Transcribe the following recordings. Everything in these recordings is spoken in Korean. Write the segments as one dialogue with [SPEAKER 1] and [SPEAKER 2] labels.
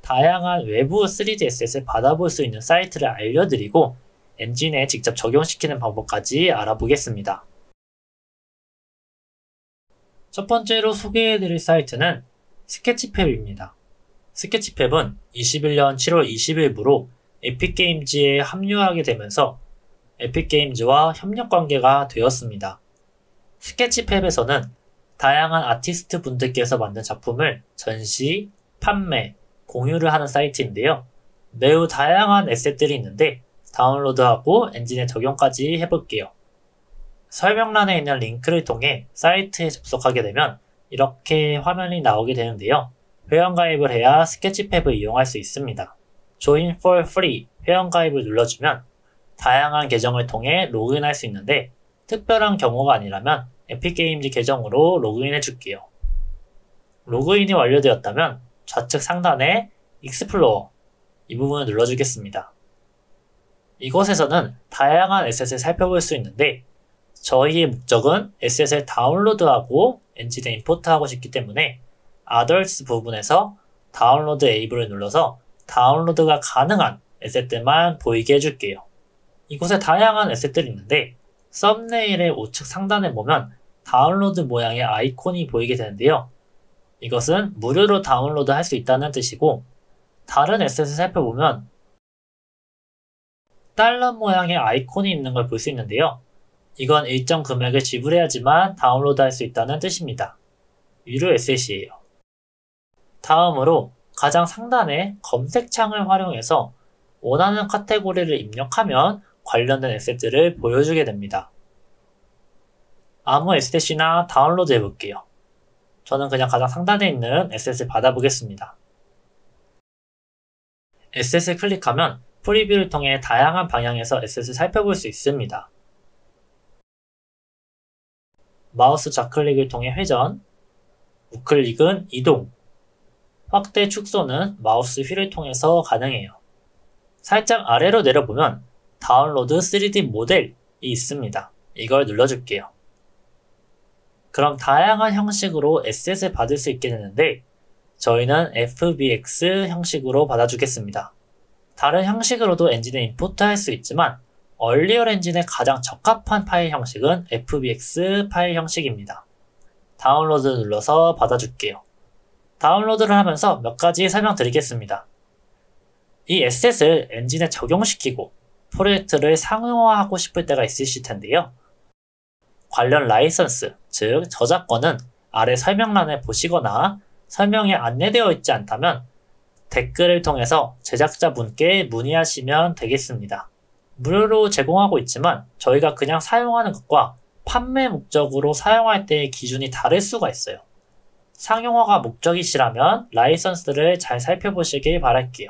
[SPEAKER 1] 다양한 외부 3D 에셋을 받아볼 수 있는 사이트를 알려드리고 엔진에 직접 적용시키는 방법까지 알아보겠습니다. 첫 번째로 소개해드릴 사이트는 스케치팹입니다. 스케치팹은 21년 7월 20일부로 에픽게임즈에 합류하게 되면서 에픽게임즈와 협력관계가 되었습니다. 스케치팹에서는 다양한 아티스트 분들께서 만든 작품을 전시, 판매, 공유를 하는 사이트인데요. 매우 다양한 에셋들이 있는데 다운로드하고 엔진에 적용까지 해볼게요. 설명란에 있는 링크를 통해 사이트에 접속하게 되면 이렇게 화면이 나오게 되는데요. 회원가입을 해야 스케치팹을 이용할 수 있습니다. Join for free 회원가입을 눌러주면 다양한 계정을 통해 로그인할 수 있는데 특별한 경우가 아니라면 에픽게임즈 계정으로 로그인해 줄게요. 로그인이 완료되었다면 좌측 상단에 익스플로어 이 부분을 눌러주겠습니다. 이곳에서는 다양한 에셋을 살펴볼 수 있는데 저희의 목적은 에셋을 다운로드하고 엔진에 임포트하고 싶기 때문에 Others 부분에서 다운로드 에이블을 눌러서 다운로드가 가능한 에셋들만 보이게 해줄게요. 이곳에 다양한 에셋들이 있는데 썸네일의 우측 상단에 보면 다운로드 모양의 아이콘이 보이게 되는데요. 이것은 무료로 다운로드 할 수 있다는 뜻이고 다른 에셋을 살펴보면 달러 모양의 아이콘이 있는 걸 볼 수 있는데요. 이건 일정 금액을 지불해야지만 다운로드 할 수 있다는 뜻입니다. 유료 에셋이에요. 다음으로 가장 상단의 검색창을 활용해서 원하는 카테고리를 입력하면 관련된 에셋들을 보여주게 됩니다. 아무 에셋이나 다운로드 해볼게요. 저는 그냥 가장 상단에 있는 에셋을 받아보겠습니다. 에셋을 클릭하면 프리뷰를 통해 다양한 방향에서 에셋을 살펴볼 수 있습니다. 마우스 좌클릭을 통해 회전, 우클릭은 이동, 확대 축소는 마우스 휠을 통해서 가능해요. 살짝 아래로 내려보면 다운로드 3D 모델이 있습니다. 이걸 눌러줄게요. 그럼 다양한 형식으로 에셋을 받을 수 있게 되는데 저희는 FBX 형식으로 받아주겠습니다. 다른 형식으로도 엔진에 임포트 할 수 있지만 얼리얼 엔진에 가장 적합한 파일 형식은 FBX 파일 형식입니다. 다운로드 눌러서 받아줄게요. 다운로드를 하면서 몇 가지 설명드리겠습니다. 이 에셋을 엔진에 적용시키고 프로젝트를 상용화하고 싶을 때가 있으실 텐데요. 관련 라이선스, 즉 저작권은 아래 설명란을 보시거나 설명에 안내되어 있지 않다면 댓글을 통해서 제작자분께 문의하시면 되겠습니다. 무료로 제공하고 있지만 저희가 그냥 사용하는 것과 판매 목적으로 사용할 때의 기준이 다를 수가 있어요. 상용화가 목적이시라면 라이선스를 잘 살펴보시길 바랄게요.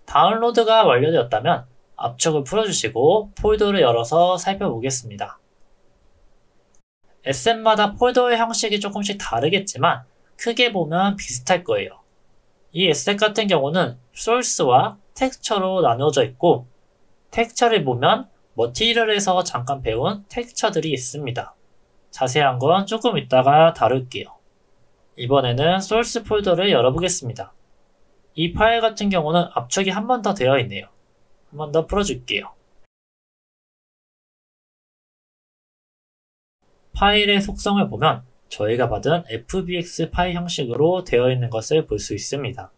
[SPEAKER 1] 다운로드가 완료되었다면 압축을 풀어주시고 폴더를 열어서 살펴보겠습니다. 에셋마다 폴더의 형식이 조금씩 다르겠지만 크게 보면 비슷할 거예요. 이 에셋 같은 경우는 소스와 텍스처로 나누어져 있고 텍스처를 보면 머티리얼에서 잠깐 배운 텍스처들이 있습니다. 자세한 건 조금 이따가 다룰게요. 이번에는 소스 폴더를 열어보겠습니다. 이 파일 같은 경우는 압축이 한 번 더 되어 있네요. 한 번 더 풀어줄게요. 파일의 속성을 보면 저희가 받은 FBX 파일 형식으로 되어 있는 것을 볼 수 있습니다.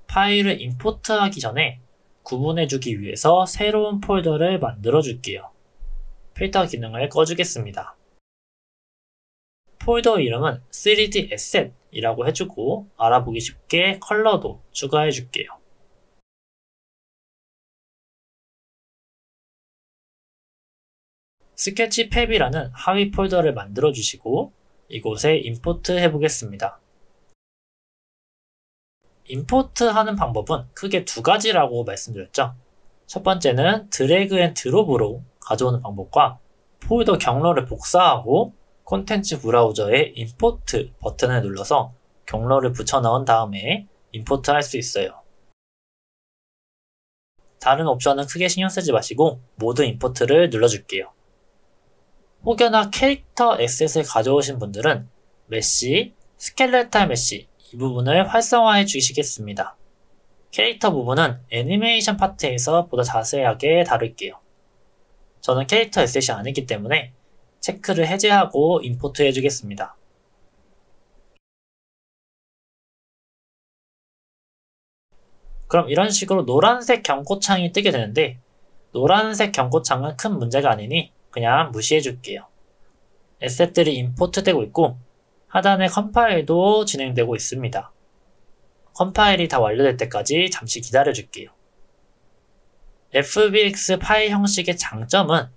[SPEAKER 1] 파일을 임포트하기 전에 구분해주기 위해서 새로운 폴더를 만들어 줄게요. 필터 기능을 꺼주겠습니다. 폴더 이름은 3D Asset 이라고 해주고 알아보기 쉽게 컬러도 추가해 줄게요. 스케치팹이라는 하위 폴더를 만들어 주시고 이곳에 임포트 해보겠습니다. 임포트 하는 방법은 크게 두 가지라고 말씀드렸죠. 첫 번째는 드래그 앤 드롭으로 가져오는 방법과 폴더 경로를 복사하고 콘텐츠 브라우저에 임포트 버튼을 눌러서 경로를 붙여 넣은 다음에 임포트 할 수 있어요. 다른 옵션은 크게 신경 쓰지 마시고 모두 임포트를 눌러줄게요. 혹여나 캐릭터 에셋을 가져오신 분들은 메쉬, 스켈레탈 메쉬 이 부분을 활성화해 주시겠습니다. 캐릭터 부분은 애니메이션 파트에서 보다 자세하게 다룰게요. 저는 캐릭터 에셋이 아니기 때문에 체크를 해제하고 임포트 해주겠습니다. 그럼 이런 식으로 노란색 경고창이 뜨게 되는데 노란색 경고창은 큰 문제가 아니니 그냥 무시해 줄게요. 에셋들이 임포트 되고 있고 하단에 컴파일도 진행되고 있습니다. 컴파일이 다 완료될 때까지 잠시 기다려 줄게요. FBX 파일 형식의 장점은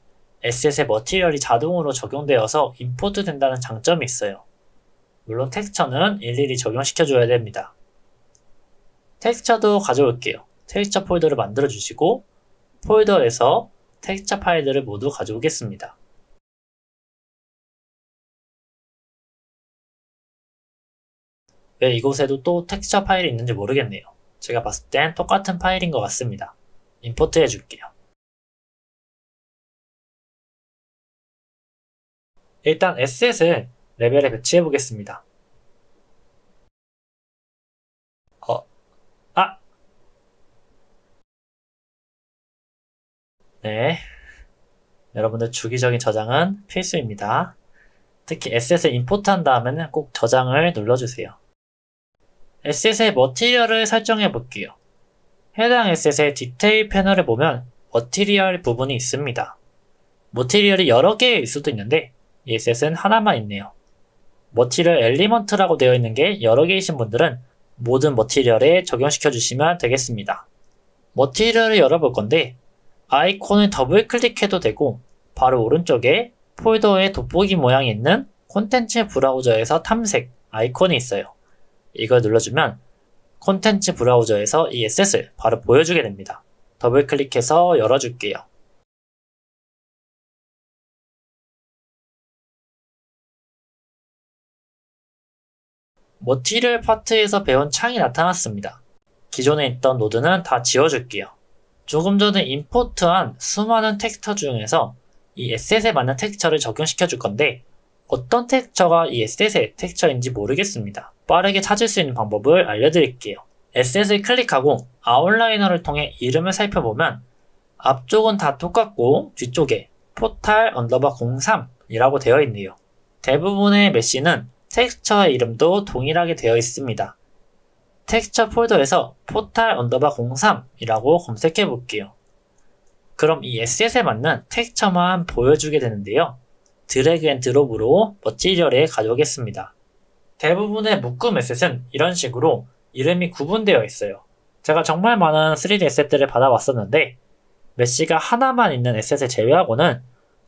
[SPEAKER 1] 에셋의 머티리얼이 자동으로 적용되어서 임포트 된다는 장점이 있어요. 물론 텍스처는 일일이 적용시켜 줘야 됩니다. 텍스처도 가져올게요. 텍스처 폴더를 만들어 주시고 폴더에서 텍스처 파일들을 모두 가져오겠습니다. 왜 이곳에도 또 텍스처 파일이 있는지 모르겠네요. 제가 봤을 땐 똑같은 파일인 것 같습니다. 임포트 해줄게요. 일단 에셋을 레벨에 배치해 보겠습니다. 네. 여러분들 주기적인 저장은 필수입니다. 특히 에셋을 임포트한 다음에는 꼭 저장을 눌러주세요. 에셋의 머티리얼을 설정해 볼게요. 해당 에셋의 디테일 패널을 보면 머티리얼 부분이 있습니다. 머티리얼이 여러 개일 수도 있는데 이 에셋은 하나만 있네요. 머티리얼 엘리먼트라고 되어 있는 게 여러 개이신 분들은 모든 머티리얼에 적용시켜 주시면 되겠습니다. 머티리얼을 열어볼 건데 아이콘을 더블 클릭해도 되고 바로 오른쪽에 폴더에 돋보기 모양이 있는 콘텐츠 브라우저에서 탐색 아이콘이 있어요. 이걸 눌러주면 콘텐츠 브라우저에서 이 에셋을 바로 보여주게 됩니다. 더블 클릭해서 열어줄게요. 머티리얼 파트에서 배운 창이 나타났습니다. 기존에 있던 노드는 다 지워줄게요. 조금 전에 임포트한 수많은 텍스처 중에서 이 에셋에 맞는 텍스처를 적용시켜 줄 건데 어떤 텍스처가 이 에셋의 텍스처인지 모르겠습니다. 빠르게 찾을 수 있는 방법을 알려드릴게요. 에셋을 클릭하고 아웃라이너를 통해 이름을 살펴보면 앞쪽은 다 똑같고 뒤쪽에 포탈 언더바 03이라고 되어 있네요. 대부분의 메시는 텍스처의 이름도 동일하게 되어 있습니다. 텍스처 폴더에서 포탈 언더바 03이라고 검색해 볼게요. 그럼 이 에셋에 맞는 텍스처만 보여주게 되는데요. 드래그 앤 드롭으로 머티리얼에 가져오겠습니다. 대부분의 묶음 에셋은 이런 식으로 이름이 구분되어 있어요. 제가 정말 많은 3D 에셋들을 받아왔었는데 메시가 하나만 있는 에셋을 제외하고는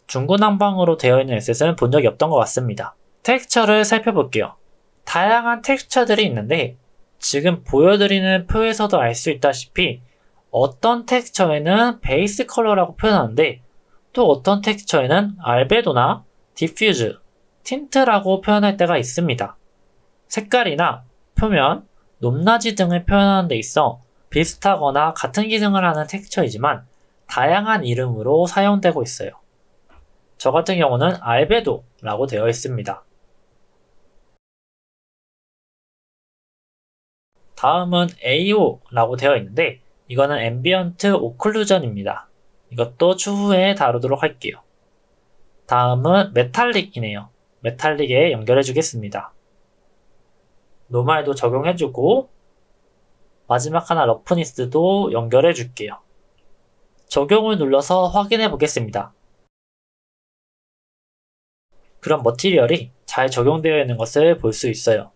[SPEAKER 1] 중구난방으로 되어 있는 에셋은 본 적이 없던 것 같습니다. 텍스처를 살펴볼게요. 다양한 텍스처들이 있는데 지금 보여드리는 표에서도 알 수 있다시피 어떤 텍스처에는 베이스 컬러라고 표현하는데 또 어떤 텍스처에는 알베도나 디퓨즈, 틴트라고 표현할 때가 있습니다. 색깔이나 표면, 높낮이 등을 표현하는 데 있어 비슷하거나 같은 기능을 하는 텍스처이지만 다양한 이름으로 사용되고 있어요. 저 같은 경우는 알베도라고 되어 있습니다. 다음은 AO라고 되어 있는데 이거는 앰비언트 오클루전입니다. 이것도 추후에 다루도록 할게요. 다음은 메탈릭이네요. 메탈릭에 연결해 주겠습니다. 노말도 적용해주고 마지막 하나 러프니스도 연결해 줄게요. 적용을 눌러서 확인해 보겠습니다. 그럼 머티리얼이 잘 적용되어 있는 것을 볼 수 있어요.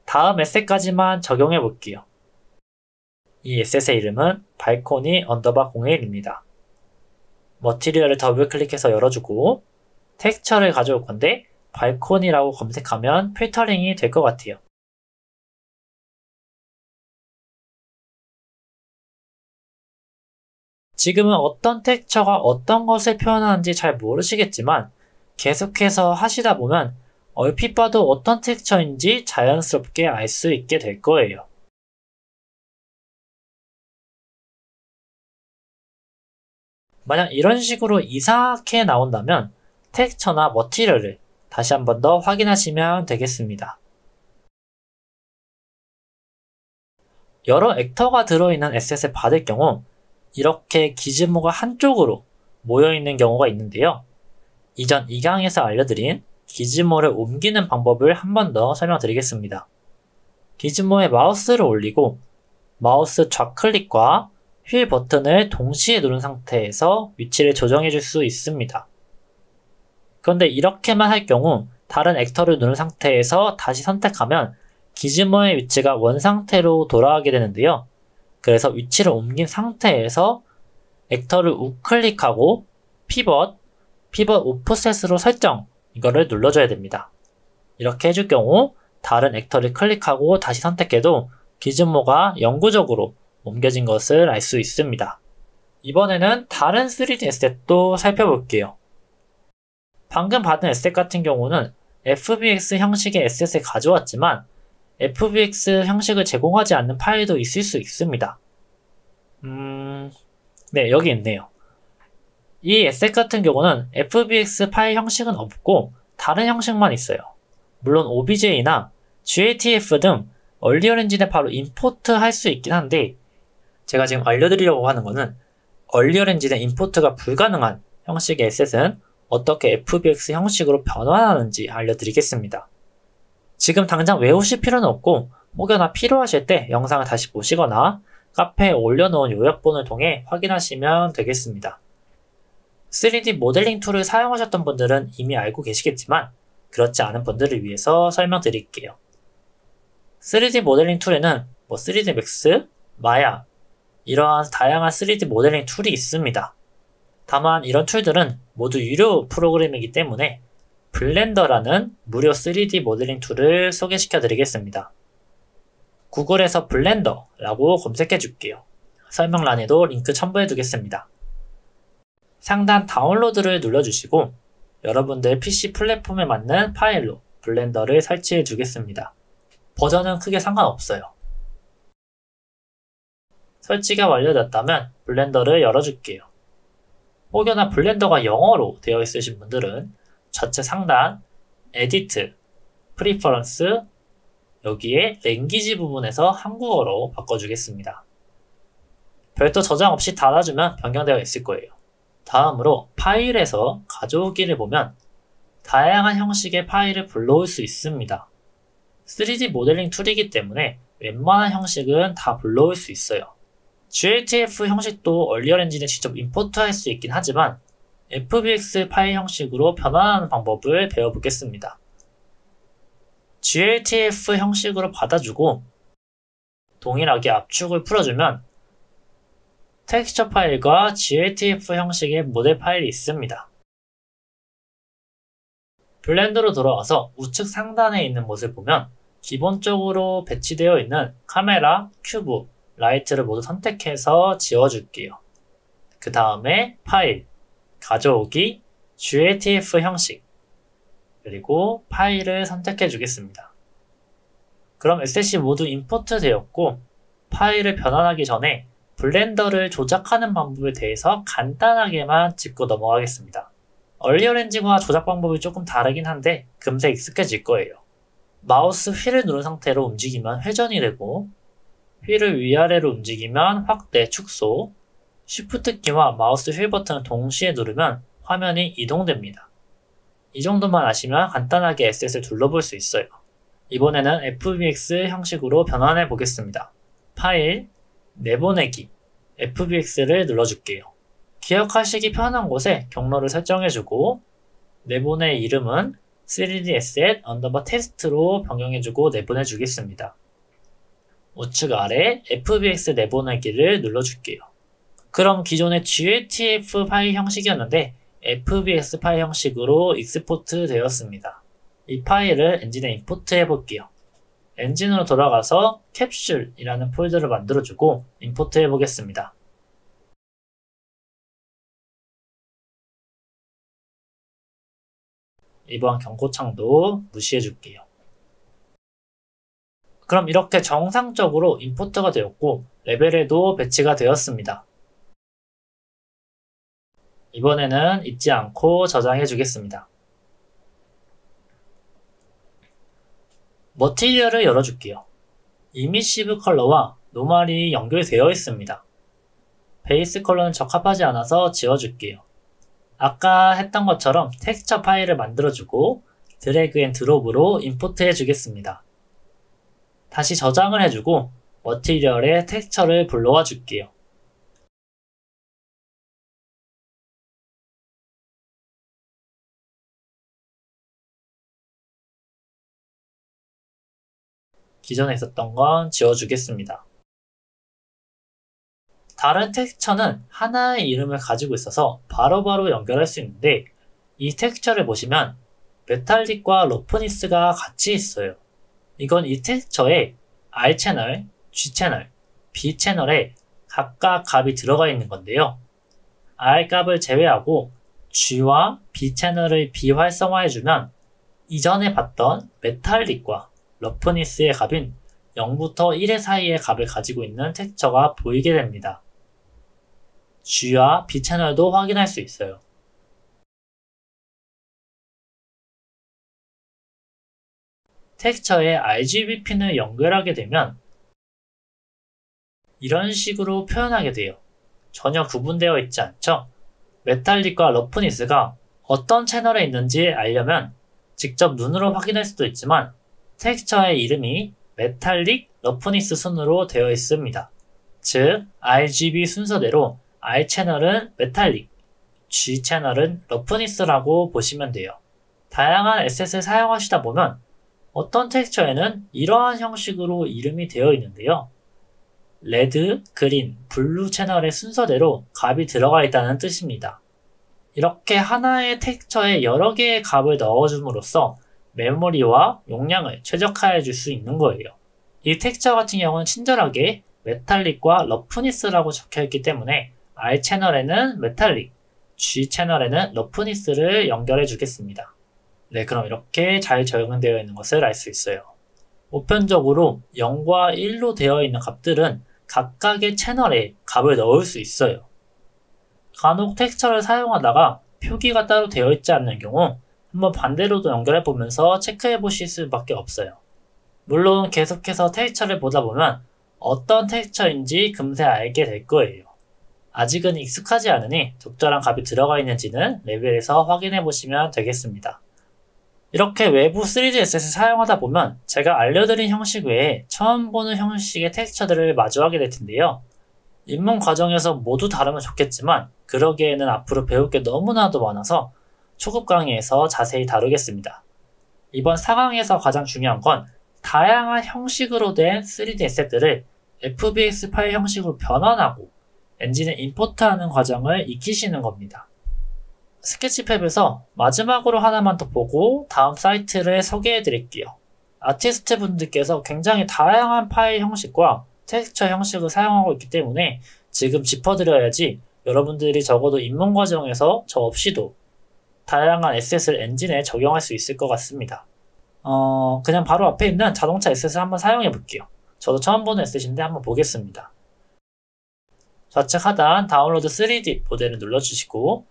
[SPEAKER 1] 다음 에셋까지만 적용해 볼게요. 이 에셋의 이름은 발코니 언더바 01입니다. 머티리얼을 더블 클릭해서 열어주고 텍스처를 가져올 건데 발코니라고 검색하면 필터링이 될 것 같아요. 지금은 어떤 텍스처가 어떤 것을 표현하는지 잘 모르시겠지만 계속해서 하시다 보면 얼핏 봐도 어떤 텍스처인지 자연스럽게 알 수 있게 될 거예요. 만약 이런 식으로 이상하게 나온다면 텍스처나 머티리얼을 다시 한 번 더 확인하시면 되겠습니다. 여러 액터가 들어있는 에셋을 받을 경우 이렇게 기즈모가 한쪽으로 모여있는 경우가 있는데요. 이전 2강에서 알려드린 기즈모를 옮기는 방법을 한 번 더 설명드리겠습니다. 기즈모에 마우스를 올리고 마우스 좌클릭과 휠 버튼을 동시에 누른 상태에서 위치를 조정해 줄 수 있습니다. 그런데 이렇게만 할 경우 다른 액터를 누른 상태에서 다시 선택하면 기즈모의 위치가 원상태로 돌아가게 되는데요. 그래서 위치를 옮긴 상태에서 액터를 우클릭하고 피벗 오프셋으로 설정, 이거를 눌러줘야 됩니다. 이렇게 해줄 경우 다른 액터를 클릭하고 다시 선택해도 기즈모가 영구적으로 옮겨진 것을 알 수 있습니다. 이번에는 다른 3D 에셋도 살펴볼게요. 방금 받은 에셋 같은 경우는 FBX 형식의 에셋을 가져왔지만 FBX 형식을 제공하지 않는 파일도 있을 수 있습니다. 네, 여기 있네요. 이 에셋 같은 경우는 FBX 파일 형식은 없고 다른 형식만 있어요. 물론 OBJ나 GATF 등 얼리얼 엔진에 바로 임포트 할 수 있긴 한데 제가 지금 알려드리려고 하는 거는 얼리얼 엔진에 임포트가 불가능한 형식의 에셋은 어떻게 FBX 형식으로 변환하는지 알려드리겠습니다. 지금 당장 외우실 필요는 없고 혹여나 필요하실 때 영상을 다시 보시거나 카페에 올려놓은 요약본을 통해 확인하시면 되겠습니다. 3D 모델링 툴을 사용하셨던 분들은 이미 알고 계시겠지만 그렇지 않은 분들을 위해서 설명드릴게요. 3D 모델링 툴에는 3D Max, 마야 이러한 다양한 3D 모델링 툴이 있습니다. 다만 이런 툴들은 모두 유료 프로그램이기 때문에 블렌더라는 무료 3D 모델링 툴을 소개시켜 드리겠습니다. 구글에서 블렌더라고 검색해 줄게요. 설명란에도 링크 첨부해 두겠습니다. 상단 다운로드를 눌러주시고 여러분들 PC 플랫폼에 맞는 파일로 블렌더를 설치해 주겠습니다. 버전은 크게 상관없어요. 설치가 완료됐다면 블렌더를 열어줄게요. 혹여나 블렌더가 영어로 되어 있으신 분들은 좌측 상단 에디트, 프리퍼런스 여기에 랭귀지 부분에서 한국어로 바꿔주겠습니다. 별도 저장 없이 닫아주면 변경되어 있을 거예요. 다음으로 파일에서 가져오기를 보면 다양한 형식의 파일을 불러올 수 있습니다. 3D 모델링 툴이기 때문에 웬만한 형식은 다 불러올 수 있어요. GATF 형식도 얼리얼 엔진에 직접 임포트할 수 있긴 하지만 FBX 파일 형식으로 변환하는 방법을 배워보겠습니다. GATF 형식으로 받아주고 동일하게 압축을 풀어주면 텍스처 파일과 GATF 형식의 모델 파일이 있습니다. 블렌더로 돌아와서 우측 상단에 있는 것을 보면 기본적으로 배치되어 있는 카메라, 큐브, 라이트를 모두 선택해서 지워줄게요. 그 다음에 파일, 가져오기, GATF 형식, 그리고 파일을 선택해 주겠습니다. 그럼 에셋이 모두 임포트 되었고 파일을 변환하기 전에 블렌더를 조작하는 방법에 대해서 간단하게만 짚고 넘어가겠습니다. 얼리얼 엔진과 조작 방법이 조금 다르긴 한데 금세 익숙해질 거예요. 마우스 휠을 누른 상태로 움직이면 회전이 되고 휠을 위아래로 움직이면 확대, 축소, 쉬프트 키와 마우스 휠 버튼을 동시에 누르면 화면이 이동됩니다. 이 정도만 아시면 간단하게 에셋을 둘러볼 수 있어요. 이번에는 FBX 형식으로 변환해 보겠습니다. 파일, 내보내기, FBX를 눌러줄게요. 기억하시기 편한 곳에 경로를 설정해주고 내보낼 이름은 3D Asset _ 테스트로 변경해주고 내보내주겠습니다. 우측 아래 FBX 내보내기를 눌러줄게요. 그럼 기존의 GATF 파일 형식이었는데 FBX 파일 형식으로 익스포트 되었습니다. 이 파일을 엔진에 임포트 해볼게요. 엔진으로 돌아가서 캡슐이라는 폴더를 만들어주고 임포트 해보겠습니다. 이번 경고창도 무시해줄게요. 그럼 이렇게 정상적으로 임포트가 되었고 레벨에도 배치가 되었습니다. 이번에는 잊지 않고 저장해 주겠습니다. 머티리얼을 열어줄게요. 이미시브 컬러와 노멀이 연결되어 있습니다. 베이스 컬러는 적합하지 않아서 지워줄게요. 아까 했던 것처럼 텍스처 파일을 만들어주고 드래그 앤 드롭으로 임포트 해주겠습니다. 다시 저장을 해주고 머티리얼에 텍스처를 불러와 줄게요. 기존에 있었던 건 지워주겠습니다. 다른 텍스처는 하나의 이름을 가지고 있어서 바로바로 연결할 수 있는데 이 텍스처를 보시면 메탈릭과 러프니스가 같이 있어요. 이건 이 텍스처에 R 채널, G 채널, B 채널에 각각 값이 들어가 있는 건데요. R 값을 제외하고 G와 B 채널을 비활성화해주면 이전에 봤던 메탈릭과 러프니스의 값인 0부터 1의 사이의 값을 가지고 있는 텍스처가 보이게 됩니다. G와 B 채널도 확인할 수 있어요. 텍스처에 RGB 핀을 연결하게 되면 이런 식으로 표현하게 돼요. 전혀 구분되어 있지 않죠? 메탈릭과 러프니스가 어떤 채널에 있는지 알려면 직접 눈으로 확인할 수도 있지만 텍스처의 이름이 메탈릭 러프니스 순으로 되어 있습니다. 즉 RGB 순서대로 R 채널은 메탈릭, G 채널은 러프니스라고 보시면 돼요. 다양한 에셋을 사용하시다 보면 어떤 텍스처에는 이러한 형식으로 이름이 되어 있는데요. 레드, 그린, 블루 채널의 순서대로 값이 들어가 있다는 뜻입니다. 이렇게 하나의 텍스처에 여러 개의 값을 넣어줌으로써 메모리와 용량을 최적화해 줄 수 있는 거예요. 이 텍스처 같은 경우는 친절하게 메탈릭과 러프니스라고 적혀있기 때문에 R 채널에는 메탈릭, G 채널에는 러프니스를 연결해 주겠습니다. 네, 그럼 이렇게 잘 적용되어 있는 것을 알 수 있어요. 보편적으로 0과 1로 되어 있는 값들은 각각의 채널에 값을 넣을 수 있어요. 간혹 텍스처를 사용하다가 표기가 따로 되어 있지 않는 경우 한번 반대로도 연결해 보면서 체크해 보실 수밖에 없어요. 물론 계속해서 텍스처를 보다 보면 어떤 텍스처인지 금세 알게 될 거예요. 아직은 익숙하지 않으니 적절한 값이 들어가 있는지는 레벨에서 확인해 보시면 되겠습니다. 이렇게 외부 3D 에셋을 사용하다 보면 제가 알려드린 형식 외에 처음 보는 형식의 텍스처들을 마주하게 될 텐데요. 입문 과정에서 모두 다르면 좋겠지만 그러기에는 앞으로 배울 게 너무나도 많아서 초급 강의에서 자세히 다루겠습니다. 이번 4강에서 가장 중요한 건 다양한 형식으로 된 3D 에셋들을 FBX 파일 형식으로 변환하고 엔진에 임포트하는 과정을 익히시는 겁니다. 스케치팹에서 마지막으로 하나만 더 보고 다음 사이트를 소개해 드릴게요. 아티스트 분들께서 굉장히 다양한 파일 형식과 텍스처 형식을 사용하고 있기 때문에 지금 짚어드려야지 여러분들이 적어도 입문 과정에서 저 없이도 다양한 에셋을 엔진에 적용할 수 있을 것 같습니다. 그냥 바로 앞에 있는 자동차 에셋을 한번 사용해 볼게요. 저도 처음 보는 에셋인데 한번 보겠습니다. 좌측 하단 다운로드 3D 모델을 눌러주시고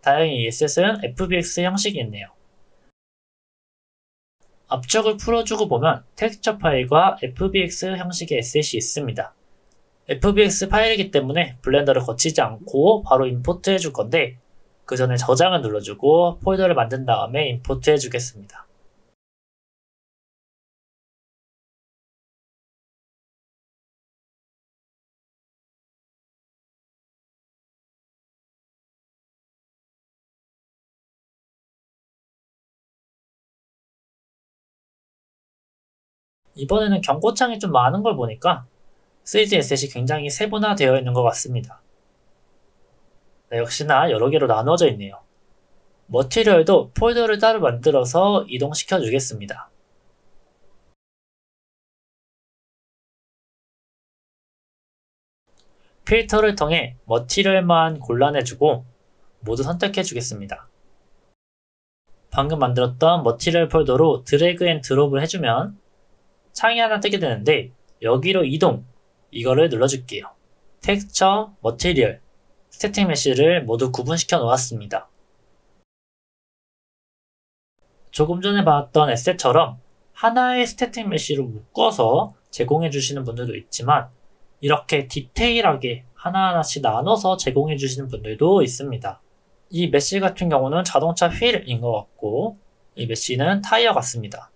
[SPEAKER 1] 다행히 이 에셋은 FBX 형식이 있네요. 앞쪽을 풀어주고 보면 텍스처 파일과 FBX 형식의 에셋이 있습니다. FBX 파일이기 때문에 블렌더를 거치지 않고 바로 임포트 해줄 건데 그 전에 저장을 눌러주고 폴더를 만든 다음에 임포트 해주겠습니다. 이번에는 경고창이 좀 많은 걸 보니까 3D 에셋이 굉장히 세분화되어 있는 것 같습니다. 네, 역시나 여러 개로 나눠져 있네요. 머티리얼도 폴더를 따로 만들어서 이동시켜 주겠습니다. 필터를 통해 머티리얼만 골라내주고 모두 선택해 주겠습니다. 방금 만들었던 머티리얼 폴더로 드래그 앤 드롭을 해주면 창이 하나 뜨게 되는데 여기로 이동, 이거를 눌러줄게요. 텍스처, 머티리얼, 스태틱 메쉬를 모두 구분시켜 놓았습니다. 조금 전에 봤던 에셋처럼 하나의 스태틱 메쉬로 묶어서 제공해 주시는 분들도 있지만 이렇게 디테일하게 하나하나씩 나눠서 제공해 주시는 분들도 있습니다. 이 메쉬 같은 경우는 자동차 휠인 것 같고 이 메쉬는 타이어 같습니다.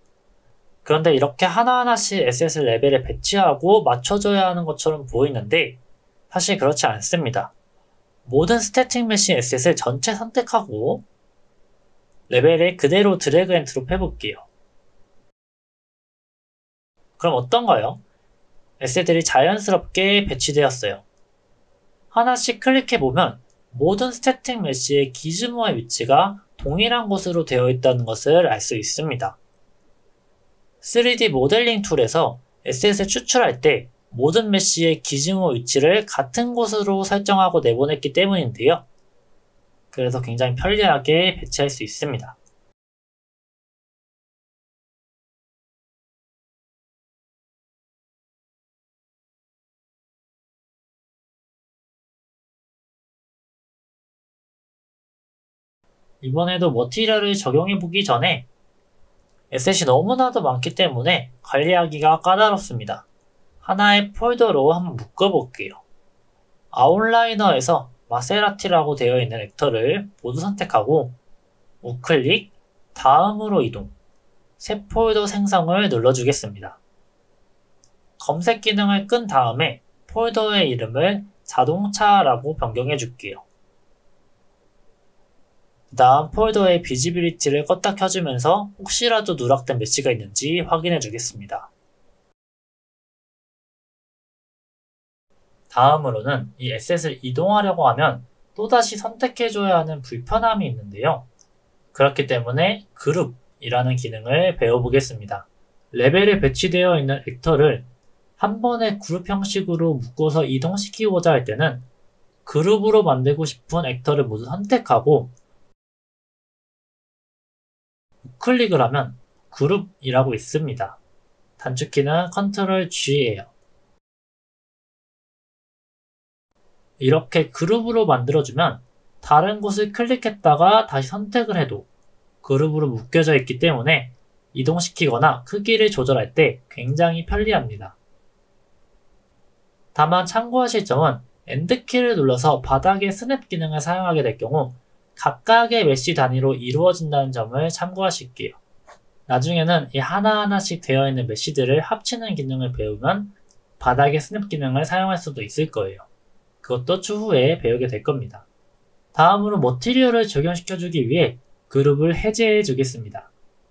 [SPEAKER 1] 그런데 이렇게 하나하나씩 SS 레벨에 배치하고 맞춰줘야 하는 것처럼 보이는데 사실 그렇지 않습니다. 모든 스태틱 메쉬 SS를 전체 선택하고 레벨을 그대로 드래그 앤 드롭 해볼게요. 그럼 어떤가요? SS들이 자연스럽게 배치되었어요. 하나씩 클릭해보면 모든 스태틱 메쉬의 기즈모의 위치가 동일한 곳으로 되어 있다는 것을 알 수 있습니다. 3D 모델링 툴에서 SS를 추출할 때 모든 메쉬의 기즈모 위치를 같은 곳으로 설정하고 내보냈기 때문인데요. 그래서 굉장히 편리하게 배치할 수 있습니다. 이번에도 머티리얼을 적용해보기 전에 에셋이 너무나도 많기 때문에 관리하기가 까다롭습니다. 하나의 폴더로 한번 묶어볼게요. 아웃라이너에서 마세라티라고 되어 있는 액터를 모두 선택하고 우클릭, 다음으로 이동, 새 폴더 생성을 눌러주겠습니다. 검색 기능을 끈 다음에 폴더의 이름을 자동차라고 변경해줄게요. 그 다음 폴더의 비지빌리티를 껐다 켜주면서 혹시라도 누락된 메쉬가 있는지 확인해 주겠습니다. 다음으로는 이 에셋을 이동하려고 하면 또다시 선택해줘야 하는 불편함이 있는데요. 그렇기 때문에 그룹이라는 기능을 배워보겠습니다. 레벨에 배치되어 있는 액터를 한 번에 그룹 형식으로 묶어서 이동시키고자 할 때는 그룹으로 만들고 싶은 액터를 모두 선택하고 우클릭을 하면 그룹이라고 있습니다. 단축키는 Ctrl G예요. 이렇게 그룹으로 만들어주면 다른 곳을 클릭했다가 다시 선택을 해도 그룹으로 묶여져 있기 때문에 이동시키거나 크기를 조절할 때 굉장히 편리합니다. 다만 참고하실 점은 엔드키를 눌러서 바닥의 스냅 기능을 사용하게 될 경우 각각의 메쉬 단위로 이루어진다는 점을 참고하실게요. 나중에는 이 하나하나씩 되어 있는 메쉬들을 합치는 기능을 배우면 바닥의 스냅 기능을 사용할 수도 있을 거예요. 그것도 추후에 배우게 될 겁니다. 다음으로 머티리얼을 적용시켜주기 위해 그룹을 해제해 주겠습니다.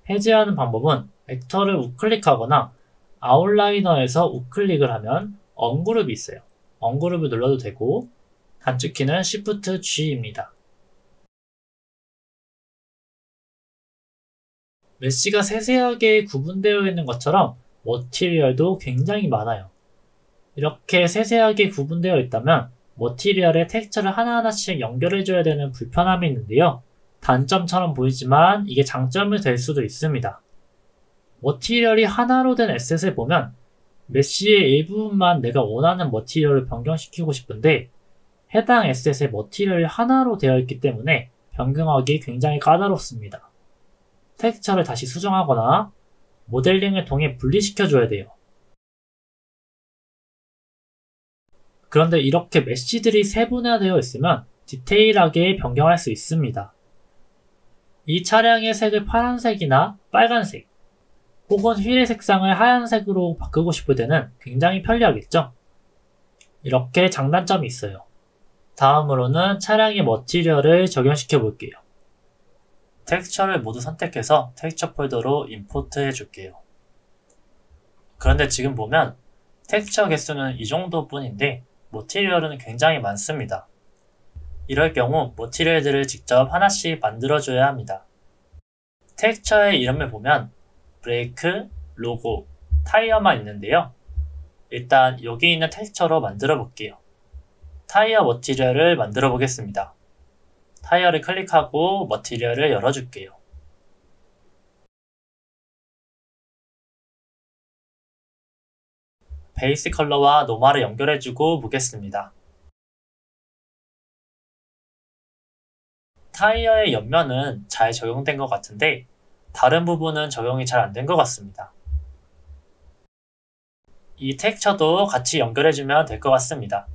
[SPEAKER 1] 해제하는 방법은 액터를 우클릭하거나 아웃라이너에서 우클릭을 하면 언그룹이 있어요. 언그룹을 눌러도 되고 단축키는 Shift G입니다. 메쉬가 세세하게 구분되어 있는 것처럼 머티리얼도 굉장히 많아요. 이렇게 세세하게 구분되어 있다면 머티리얼에 텍스처를 하나하나씩 연결해줘야 되는 불편함이 있는데요. 단점처럼 보이지만 이게 장점이 될 수도 있습니다. 머티리얼이 하나로 된 에셋을 보면 메쉬의 일부분만 내가 원하는 머티리얼을 변경시키고 싶은데 해당 에셋의 머티리얼이 하나로 되어 있기 때문에 변경하기 굉장히 까다롭습니다. 텍스처를 다시 수정하거나 모델링을 통해 분리시켜줘야 돼요. 그런데 이렇게 메쉬들이 세분화되어 있으면 디테일하게 변경할 수 있습니다. 이 차량의 색을 파란색이나 빨간색, 혹은 휠의 색상을 하얀색으로 바꾸고 싶을 때는 굉장히 편리하겠죠? 이렇게 장단점이 있어요. 다음으로는 차량의 머티리얼을 적용시켜 볼게요. 텍스처를 모두 선택해서 텍스처 폴더로 임포트 해줄게요. 그런데 지금 보면 텍스처 개수는 이 정도뿐인데 머티리얼은 굉장히 많습니다. 이럴 경우 머티리얼들을 직접 하나씩 만들어줘야 합니다. 텍스처의 이름을 보면 브레이크, 로고, 타이어만 있는데요. 일단 여기 있는 텍스처로 만들어 볼게요. 타이어 머티리얼을 만들어 보겠습니다. 타이어를 클릭하고 머티리얼을 열어줄게요. 베이스 컬러와 노멀을 연결해주고 보겠습니다. 타이어의 옆면은 잘 적용된 것 같은데 다른 부분은 적용이 잘 안 된 것 같습니다. 이 텍스처도 같이 연결해주면 될 것 같습니다.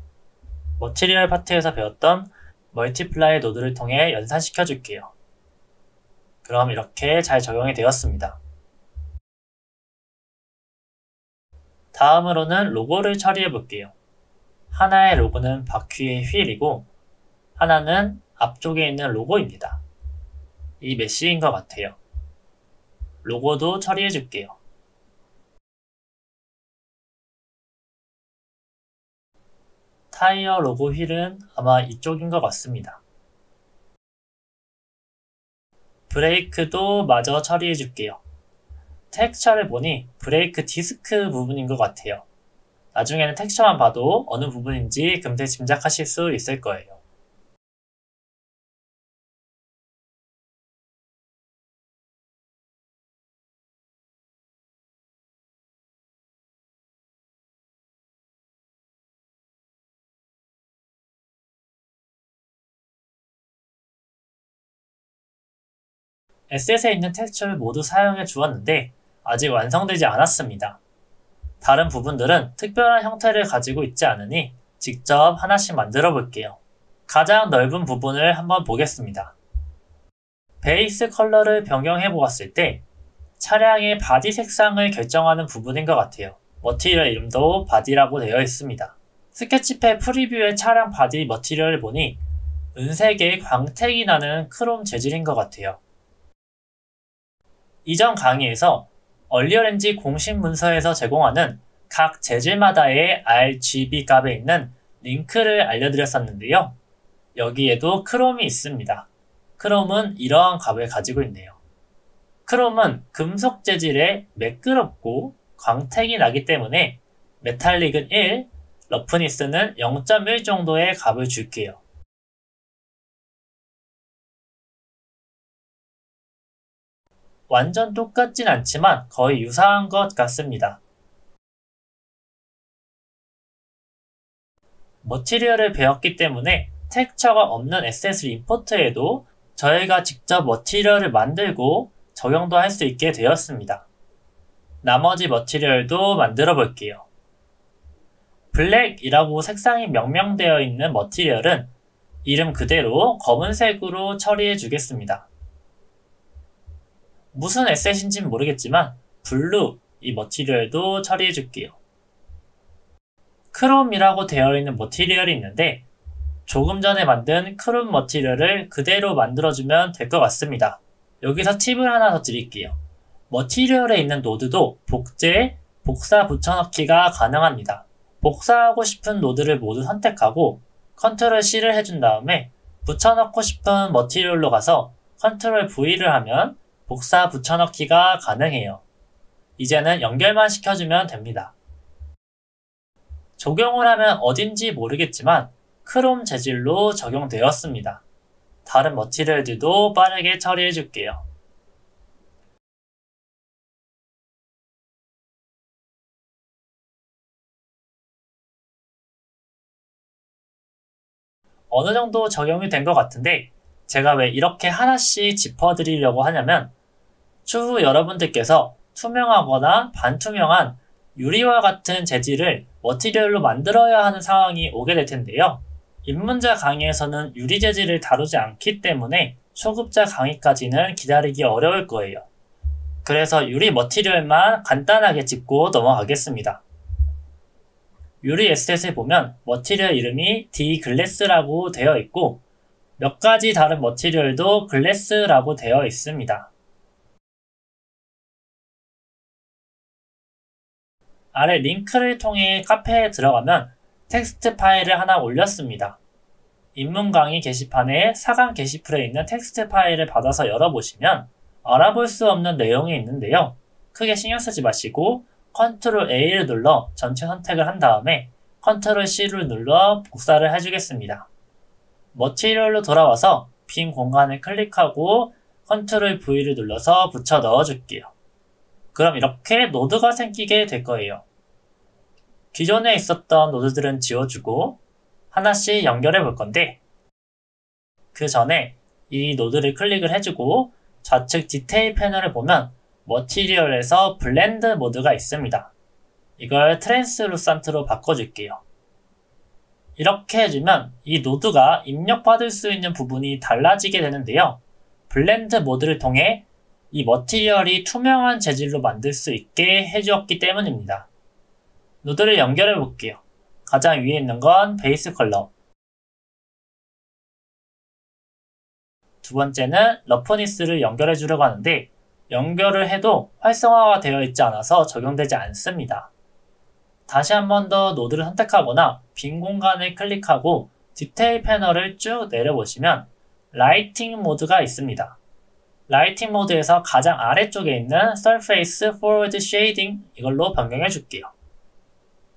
[SPEAKER 1] 머티리얼 파트에서 배웠던 멀티플라이 노드를 통해 연산시켜 줄게요. 그럼 이렇게 잘 적용이 되었습니다. 다음으로는 로고를 처리해 볼게요. 하나의 로고는 바퀴의 휠이고 하나는 앞쪽에 있는 로고입니다. 이 메쉬인 것 같아요. 로고도 처리해 줄게요. 타이어 로고 휠은 아마 이쪽인 것 같습니다. 브레이크도 마저 처리해 줄게요. 텍스처를 보니 브레이크 디스크 부분인 것 같아요. 나중에는 텍스처만 봐도 어느 부분인지 금세 짐작하실 수 있을 거예요. 에셋에 있는 텍스처를 모두 사용해 주었는데 아직 완성되지 않았습니다. 다른 부분들은 특별한 형태를 가지고 있지 않으니 직접 하나씩 만들어 볼게요. 가장 넓은 부분을 한번 보겠습니다. 베이스 컬러를 변경해 보았을 때 차량의 바디 색상을 결정하는 부분인 것 같아요. 머티리얼 이름도 바디라고 되어 있습니다. 스케치패 프리뷰의 차량 바디 머티리얼을 보니 은색의 광택이 나는 크롬 재질인 것 같아요. 이전 강의에서 얼리어렌지 공식 문서에서 제공하는 각 재질마다의 RGB 값에 있는 링크를 알려드렸었는데요. 여기에도 크롬이 있습니다. 크롬은 이러한 값을 가지고 있네요. 크롬은 금속 재질에 매끄럽고 광택이 나기 때문에 메탈릭은 1, 러프니스는 0.1 정도의 값을 줄게요. 완전 똑같진 않지만 거의 유사한 것 같습니다. 머티리얼을 배웠기 때문에 텍스처가 없는 에셋을 임포트해도 저희가 직접 머티리얼을 만들고 적용도 할 수 있게 되었습니다. 나머지 머티리얼도 만들어 볼게요. 블랙이라고 색상이 명명되어 있는 머티리얼은 이름 그대로 검은색으로 처리해 주겠습니다. 무슨 에셋인지는 모르겠지만 블루 이 머티리얼도 처리해 줄게요. 크롬이라고 되어 있는 머티리얼이 있는데 조금 전에 만든 크롬 머티리얼을 그대로 만들어주면 될 것 같습니다. 여기서 팁을 하나 더 드릴게요. 머티리얼에 있는 노드도 복제, 복사 붙여넣기가 가능합니다. 복사하고 싶은 노드를 모두 선택하고 컨트롤 C를 해준 다음에 붙여넣고 싶은 머티리얼로 가서 컨트롤 V를 하면 복사 붙여넣기가 가능해요. 이제는 연결만 시켜주면 됩니다. 적용을 하면 어딘지 모르겠지만 크롬 재질로 적용되었습니다. 다른 머티리얼들도 빠르게 처리해 줄게요. 어느 정도 적용이 된 것 같은데 제가 왜 이렇게 하나씩 짚어드리려고 하냐면 추후 여러분들께서 투명하거나 반투명한 유리와 같은 재질을 머티리얼로 만들어야 하는 상황이 오게 될 텐데요. 입문자 강의에서는 유리 재질을 다루지 않기 때문에 초급자 강의까지는 기다리기 어려울 거예요. 그래서 유리 머티리얼만 간단하게 짚고 넘어가겠습니다. 유리 에셋을 보면 머티리얼 이름이 D글래스라고 되어 있고 몇 가지 다른 머티리얼도 글래스라고 되어 있습니다. 아래 링크를 통해 카페에 들어가면 텍스트 파일을 하나 올렸습니다. 입문 강의 게시판에 4강 게시풀에 있는 텍스트 파일을 받아서 열어보시면 알아볼 수 없는 내용이 있는데요. 크게 신경 쓰지 마시고 컨트롤 A를 눌러 전체 선택을 한 다음에 컨트롤 C를 눌러 복사를 해주겠습니다. 머티리얼로 돌아와서 빈 공간을 클릭하고 컨트롤 V를 눌러서 붙여 넣어줄게요. 그럼 이렇게 노드가 생기게 될 거예요. 기존에 있었던 노드들은 지워주고 하나씩 연결해 볼 건데 그 전에 이 노드를 클릭을 해주고 좌측 디테일 패널을 보면 머티리얼에서 블렌드 모드가 있습니다. 이걸 트랜스루센트로 바꿔줄게요. 이렇게 해주면 이 노드가 입력받을 수 있는 부분이 달라지게 되는데요. 블렌드 모드를 통해 이 머티리얼이 투명한 재질로 만들 수 있게 해주었기 때문입니다. 노드를 연결해 볼게요. 가장 위에 있는 건 베이스 컬러, 두 번째는 러프니스를 연결해 주려고 하는데 연결을 해도 활성화가 되어 있지 않아서 적용되지 않습니다. 다시 한 번 더 노드를 선택하거나 빈 공간을 클릭하고 디테일 패널을 쭉 내려보시면 라이팅 모드가 있습니다. 라이팅 모드에서 가장 아래쪽에 있는 Surface Forward Shading 이걸로 변경해 줄게요.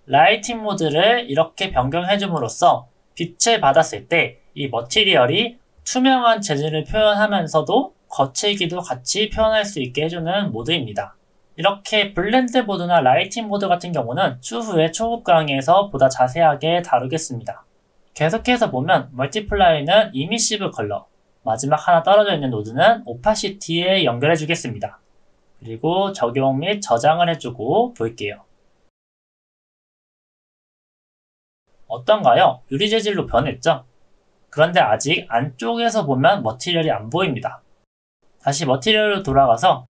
[SPEAKER 1] 라이팅 모드를 이렇게 변경해 줌으로써 빛을 받았을 때 이 머티리얼이 투명한 재질을 표현하면서도 거칠기도 같이 표현할 수 있게 해주는 모드입니다. 이렇게 블렌드 모드나 라이팅 모드 같은 경우는 추후에 초급 강의에서 보다 자세하게 다루겠습니다. 계속해서 보면 멀티플라이는 이미시브 컬러, 마지막 하나 떨어져 있는 노드는 오파시티에 연결해 주겠습니다. 그리고 적용 및 저장을 해주고 볼게요. 어떤가요? 유리 재질로 변했죠? 그런데 아직 안쪽에서 보면 머티리얼이 안 보입니다. 다시 머티리얼로 돌아가서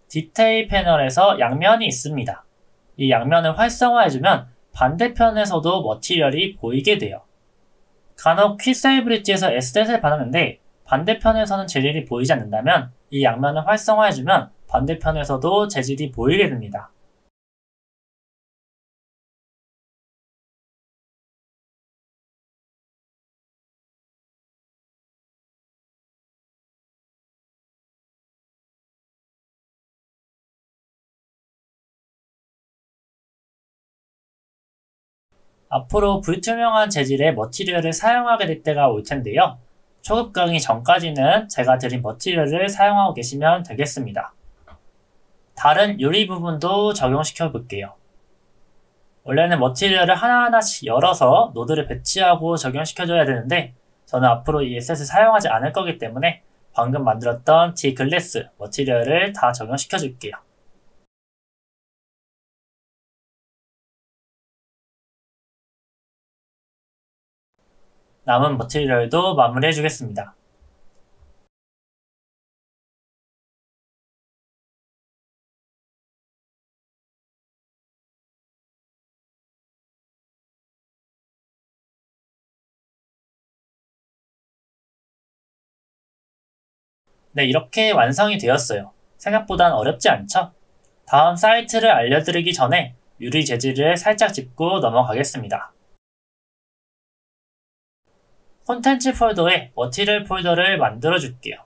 [SPEAKER 1] 디테일 패널에서 양면이 있습니다. 이 양면을 활성화해주면 반대편에서도 머티리얼이 보이게 돼요. 간혹 퀵사이 브릿지에서 에스tet을 받았는데 반대편에서는 재질이 보이지 않는다면 이 양면을 활성화해주면 반대편에서도 재질이 보이게 됩니다. 앞으로 불투명한 재질의 머티리얼을 사용하게 될 때가 올 텐데요. 초급 강의 전까지는 제가 드린 머티리얼을 사용하고 계시면 되겠습니다. 다른 유리 부분도 적용시켜 볼게요. 원래는 머티리얼을 하나하나씩 열어서 노드를 배치하고 적용시켜줘야 되는데 저는 앞으로 이 에셋을 사용하지 않을 거기 때문에 방금 만들었던 D-글래스 머티리얼을 다 적용시켜 줄게요. 남은 머티리얼도 마무리해 주겠습니다. 네, 이렇게 완성이 되었어요. 생각보단 어렵지 않죠? 다음 사이트를 알려드리기 전에 유리 재질을 살짝 짚고 넘어가겠습니다. 콘텐츠 폴더에 머티리얼 폴더를 만들어 줄게요.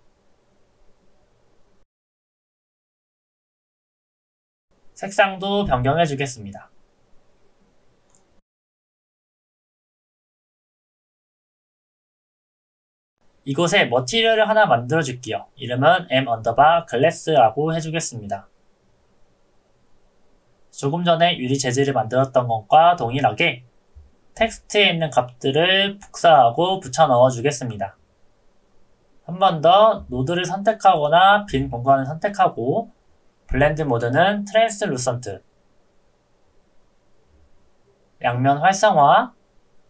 [SPEAKER 1] 색상도 변경해 주겠습니다. 이곳에 머티리얼을 하나 만들어 줄게요. 이름은 m_glass라고 해주겠습니다. 조금 전에 유리 재질을 만들었던 것과 동일하게 텍스트에 있는 값들을 복사하고 붙여 넣어 주겠습니다. 한 번 더 노드를 선택하거나 빈 공간을 선택하고 블렌드 모드는 트랜스루센트, 양면 활성화,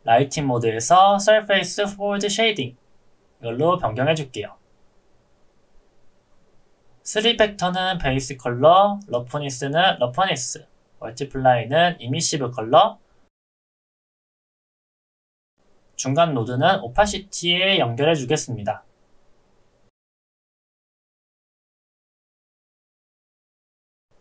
[SPEAKER 1] 라이팅 모드에서 Surface Forward Shading 이걸로 변경해 줄게요. 3벡터는 베이스 컬러, 러프니스는 러프니스, 멀티플라이는 이미시브 컬러, 중간 노드는 오파시티에 연결해 주겠습니다.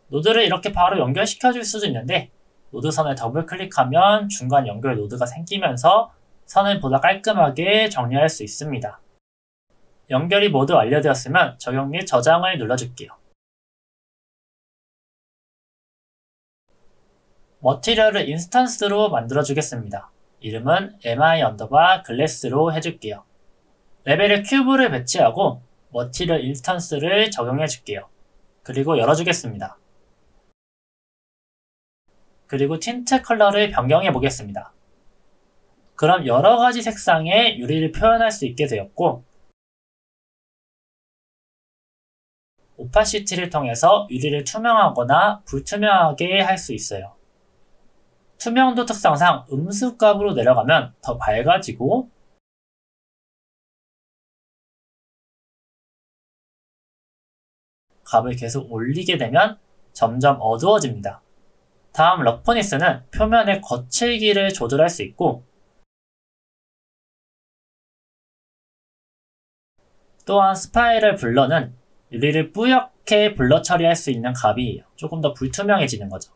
[SPEAKER 1] 노드를 이렇게 바로 연결시켜 줄 수도 있는데 노드선을 더블 클릭하면 중간 연결 노드가 생기면서 선을 보다 깔끔하게 정리할 수 있습니다. 연결이 모두 완료되었으면 적용 및 저장을 눌러줄게요. 머티리얼을 인스턴스로 만들어주겠습니다. 이름은 mi_glass로 해줄게요. 레벨에 큐브를 배치하고 머티리얼 인스턴스를 적용해줄게요. 그리고 열어주겠습니다. 그리고 틴트 컬러를 변경해 보겠습니다. 그럼 여러가지 색상의 유리를 표현할 수 있게 되었고 오파시티를 통해서 유리를 투명하거나 불투명하게 할 수 있어요. 투명도 특성상 음수값으로 내려가면 더 밝아지고 값을 계속 올리게 되면 점점 어두워집니다. 다음 러프니스는 표면의 거칠기를 조절할 수 있고 또한 스파이럴 블러는 유리를 뿌옇게 블러 처리할 수 있는 값이에요. 조금 더 불투명해지는 거죠.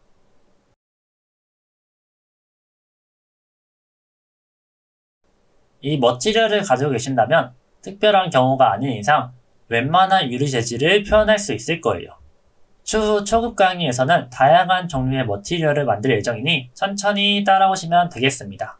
[SPEAKER 1] 이 머티리얼을 가지고 계신다면 특별한 경우가 아닌 이상 웬만한 유리 재질을 표현할 수 있을 거예요. 추후 초급 강의에서는 다양한 종류의 머티리얼을 만들 예정이니 천천히 따라오시면 되겠습니다.